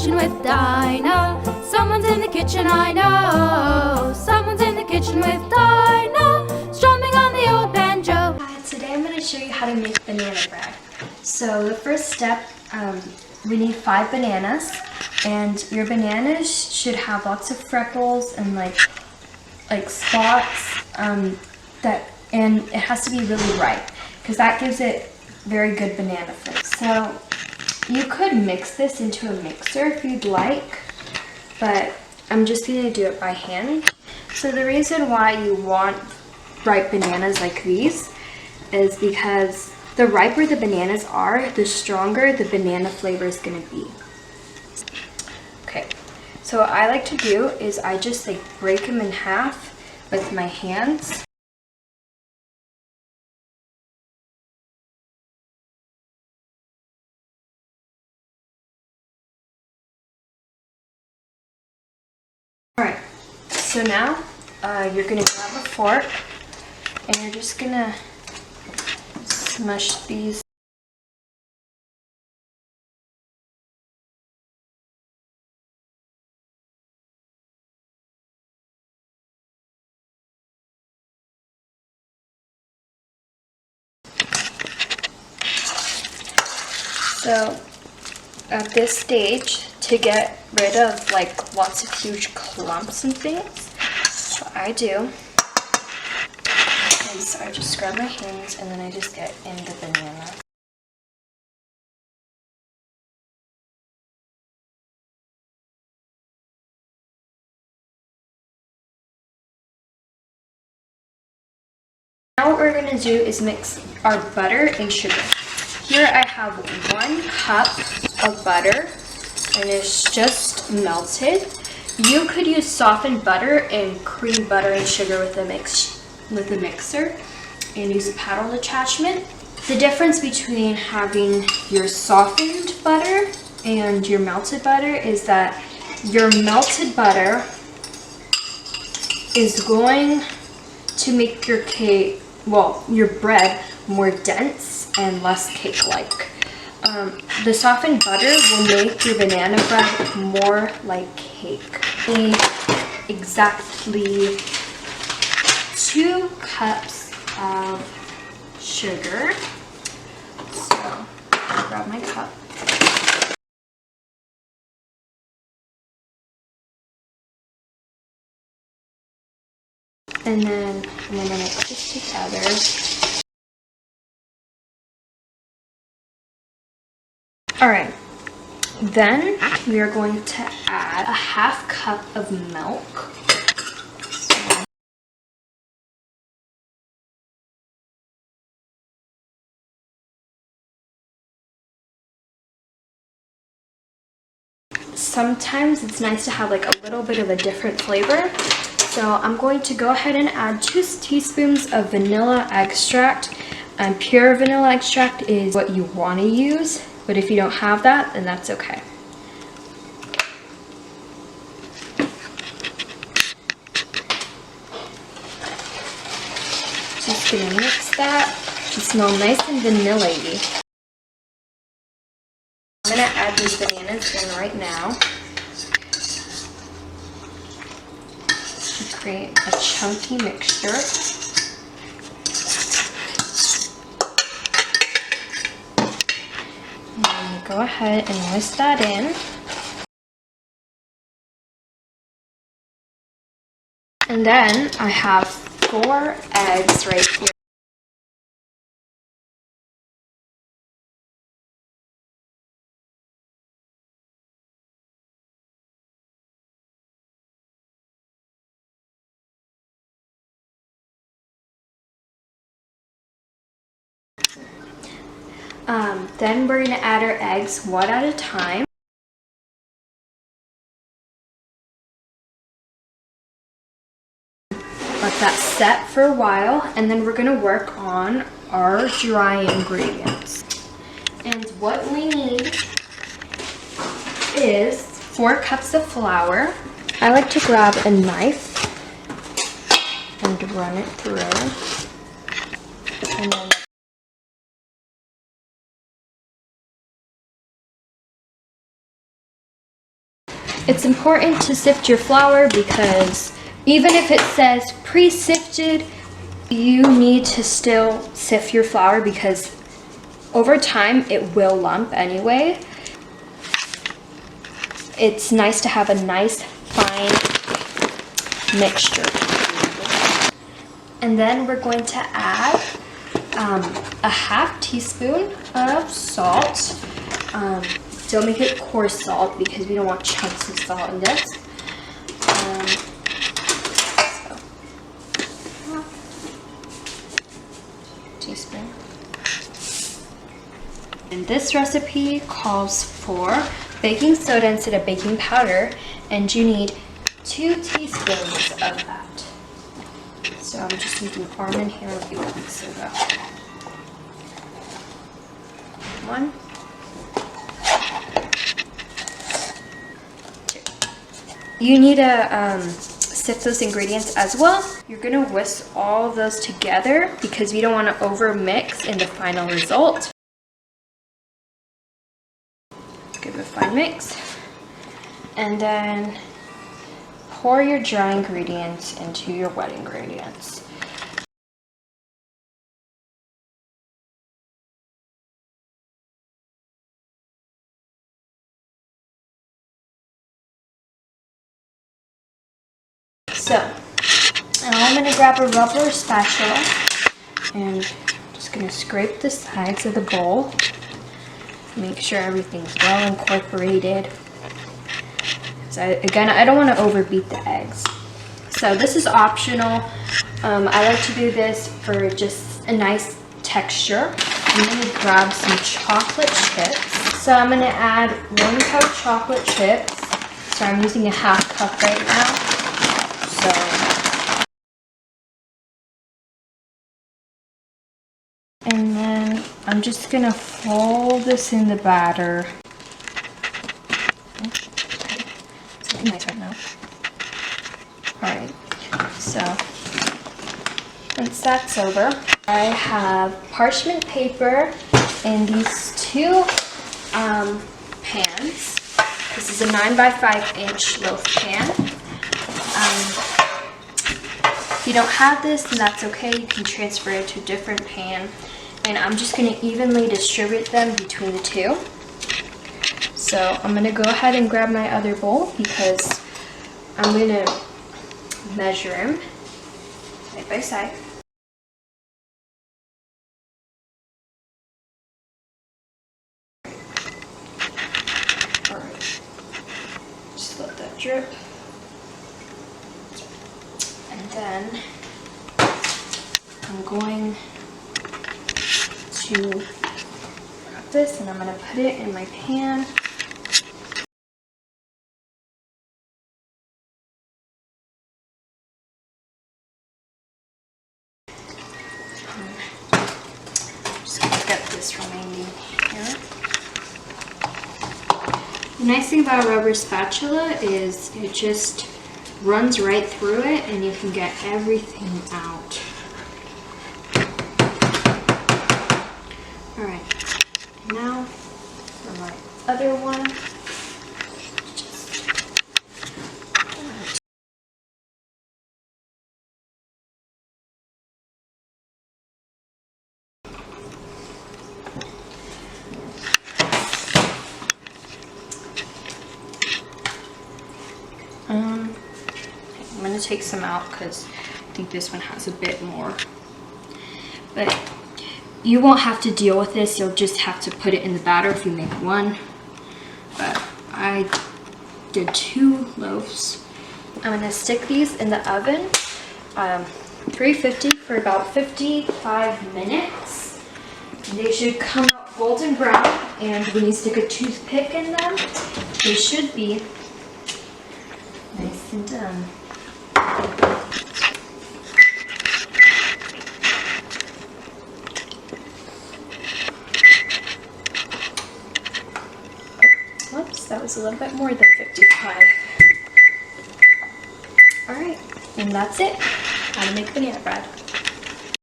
kitchen with Dinah. Someone's in the kitchen, I know. Someone's in the kitchen with Dinah, strumming on the old banjo. Hi, today I'm going to show you how to make banana bread. So the first step, we need 5 bananas, and your bananas should have lots of freckles and like spots, and it has to be really ripe because that gives it very good banana flavor. So you could mix this into a mixer if you'd like, but I'm just going to do it by hand. So the reason why you want ripe bananas like these is because the riper the bananas are, the stronger the banana flavor is going to be. Okay, so what I like to do is I just break them in half with my hands. Alright, so now you're going to grab a fork and you're just going to smush these. So at this stage, to get rid of lots of huge clumps and things, what I do is I just grab my hands and then I just get in the banana. Now what we're going to do is mix our butter and sugar. Here I have 1 cup of butter and it's just melted. You could use softened butter and cream butter and sugar with a mixer and use a paddle attachment. The difference between having your softened butter and your melted butter is that your melted butter is going to make your cake, your bread, more dense and less cake-like. The softened butter will make your banana bread more like cake. Need exactly 2 cups of sugar. So I'll grab my cup. And then I'm going to mix this together. Alright, then we are going to add a 1/2 cup of milk. Sometimes it's nice to have a little bit of a different flavor. So I'm going to go ahead and add 2 teaspoons of vanilla extract. Pure vanilla extract is what you want to use, but if you don't have that, then that's okay. Just gonna mix that to smell nice and vanilla-y. I'm gonna add these bananas in right now to create a chunky mixture. And go ahead and whisk that in. And then I have 4 eggs right here. Then we're going to add our eggs one at a time. Let that set for a while, and then we're going to work on our dry ingredients. And what we need is 4 cups of flour. I like to grab a knife and run it through. And then It's important to sift your flour because even if it says pre-sifted, you need to still sift your flour because over time it will lump anyway. It's nice to have a nice fine mixture. And then we're going to add a half teaspoon of salt. Don't make it coarse salt because we don't want chunks of salt in this. Teaspoon. And this recipe calls for baking soda instead of baking powder, and you need 2 teaspoons of that. So I'm just using almond hair baking soda. 1, 2. You need to sift those ingredients as well. You're gonna whisk all of those together because we don't want to over mix in the final result. Give it a fine mix. And then pour your dry ingredients into your wet ingredients. So, now I'm going to grab a rubber spatula and just going to scrape the sides of the bowl. Make sure everything's well incorporated. So again, I don't want to overbeat the eggs. So this is optional. I like to do this for just a nice texture. I'm going to grab some chocolate chips. So I'm going to add 1 cup of chocolate chips. So I'm using a half cup right now. And then I'm just gonna fold this in the batter. It's looking nice right now. Alright, so once that's over, I have parchment paper in these 2 pans. This is a 9 by 5 inch loaf pan. If you don't have this, then that's okay. You can transfer it to a different pan. And I'm just going to evenly distribute them between the 2. So I'm going to go ahead and grab my other bowl because I'm going to measure them side by side. Alright, just let that drip. And then I'm going to grab this and I'm going to put it in my pan. Just going to get this remaining here. The nice thing about a rubber spatula is it just runs right through it and you can get everything out. Alright, now for my other one, I'm going to take some out because I think this one has a bit more. But you won't have to deal with this. You'll just have to put it in the batter if you make 1. But I did 2 loaves. I'm going to stick these in the oven, 350 for about 55 minutes. They should come out golden brown, and when you stick a toothpick in them, they should be nice and done. Whoops, that was a little bit more than 55. Alright, and that's it. How to make banana bread.